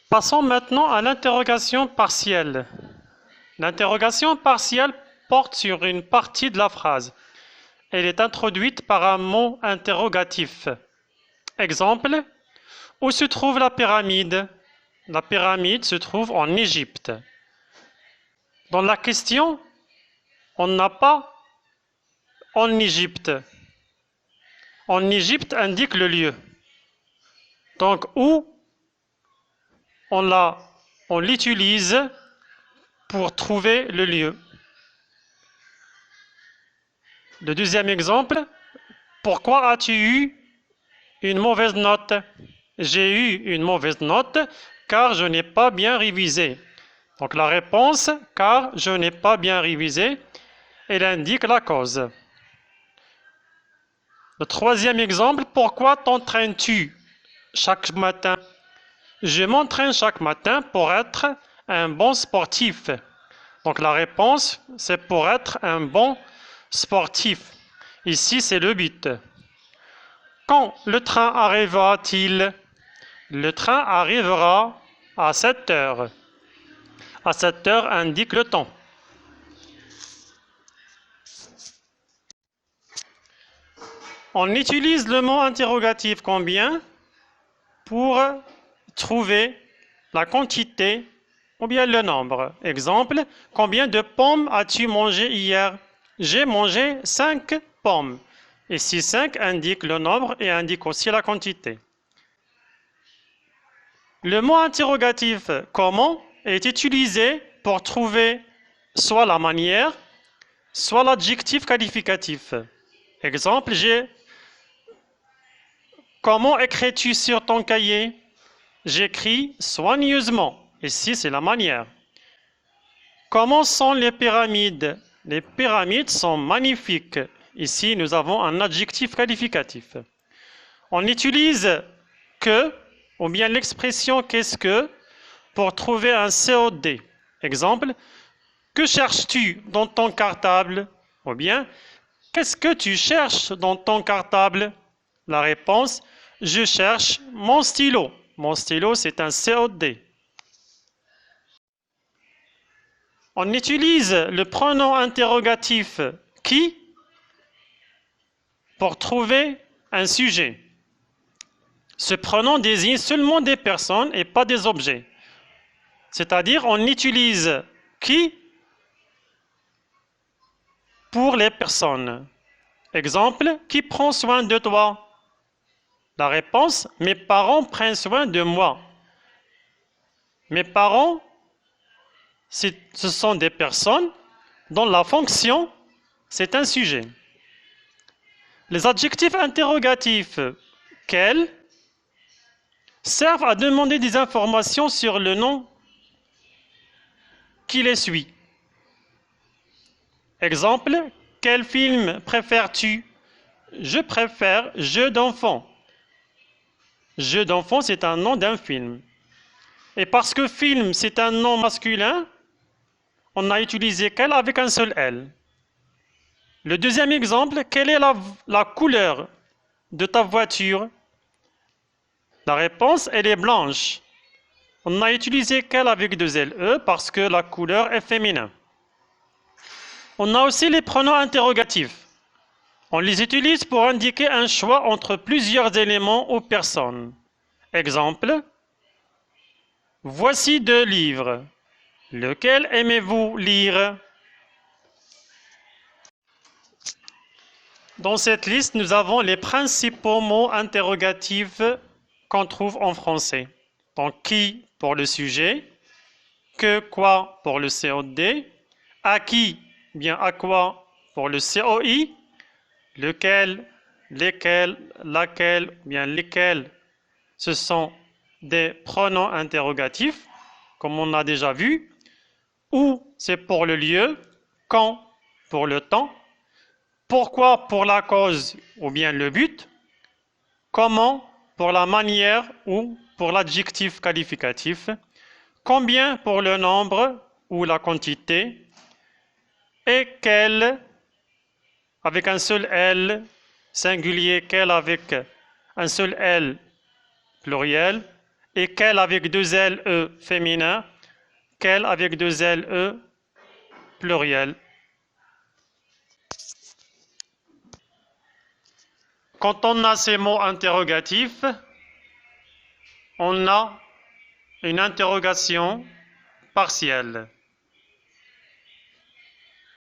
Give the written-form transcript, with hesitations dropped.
Passons maintenant à l'interrogation partielle. L'interrogation partielle porte sur une partie de la phrase. Elle est introduite par un mot interrogatif. Exemple, où se trouve la pyramide? La pyramide se trouve en Égypte. Dans la question, on n'a pas en Égypte. En Égypte indique le lieu. Donc, où on l'utilise pour trouver le lieu. Le deuxième exemple, pourquoi as-tu eu une mauvaise note? J'ai eu une mauvaise note car je n'ai pas bien révisé. Donc la réponse, car je n'ai pas bien révisé, elle indique la cause. Le troisième exemple, pourquoi t'entraînes-tu chaque matin? Je m'entraîne chaque matin pour être un bon sportif. Donc la réponse, c'est pour être un bon sportif. Ici, c'est le but. Quand le train arrivera-t-il? Le train arrivera à 7 heures. À 7 heures indique le temps. On utilise le mot interrogatif combien pour trouver la quantité ou bien le nombre. Exemple, combien de pommes as-tu mangé hier? J'ai mangé 5 pommes. Ici, 5 indique le nombre et indique aussi la quantité. Le mot interrogatif comment est utilisé pour trouver soit la manière, soit l'adjectif qualificatif. Exemple, comment écris-tu sur ton cahier? J'écris soigneusement. Ici, c'est la manière. Comment sont les pyramides? Les pyramides sont magnifiques. Ici, nous avons un adjectif qualificatif. On utilise que, ou bien l'expression qu'est-ce que, pour trouver un COD. Exemple, que cherches-tu dans ton cartable? Ou bien, qu'est-ce que tu cherches dans ton cartable? La réponse, je cherche mon stylo. Mon stylo, c'est un COD. On utilise le pronom interrogatif qui pour trouver un sujet. Ce pronom désigne seulement des personnes et pas des objets. C'est-à-dire, on utilise qui pour les personnes. Exemple, qui prend soin de toi? La réponse, mes parents prennent soin de moi. Mes parents, ce sont des personnes dont la fonction, c'est un sujet. Les adjectifs interrogatifs, quels, servent à demander des informations sur le nom qui les suit. Exemple, quel film préfères-tu? Je préfère Jeux d'enfants. Jeux d'enfants, c'est un nom d'un film. Et parce que film, c'est un nom masculin, on a utilisé quel avec un seul L. Le deuxième exemple, quelle est la couleur de ta voiture? La réponse, elle est blanche. On a utilisé quel avec deux LE parce que la couleur est féminin. On a aussi les pronoms interrogatifs. On les utilise pour indiquer un choix entre plusieurs éléments ou personnes. Exemple, voici 2 livres. Lequel aimez-vous lire? Dans cette liste, nous avons les principaux mots interrogatifs qu'on trouve en français. Donc, qui pour le sujet, que, quoi pour le COD, à qui, bien à quoi pour le COI, lequel, lesquels, laquelle, bien lesquels, ce sont des pronoms interrogatifs, comme on a déjà vu. Où, c'est pour le lieu, quand pour le temps, pourquoi pour la cause ou bien le but, comment pour la manière ou pour l'adjectif qualificatif, combien pour le nombre ou la quantité, et quel avec un seul L singulier, quel avec un seul L pluriel, et quel avec deux L, E féminin, quel avec deux L, E pluriel. Quand on a ces mots interrogatifs, on a une interrogation partielle.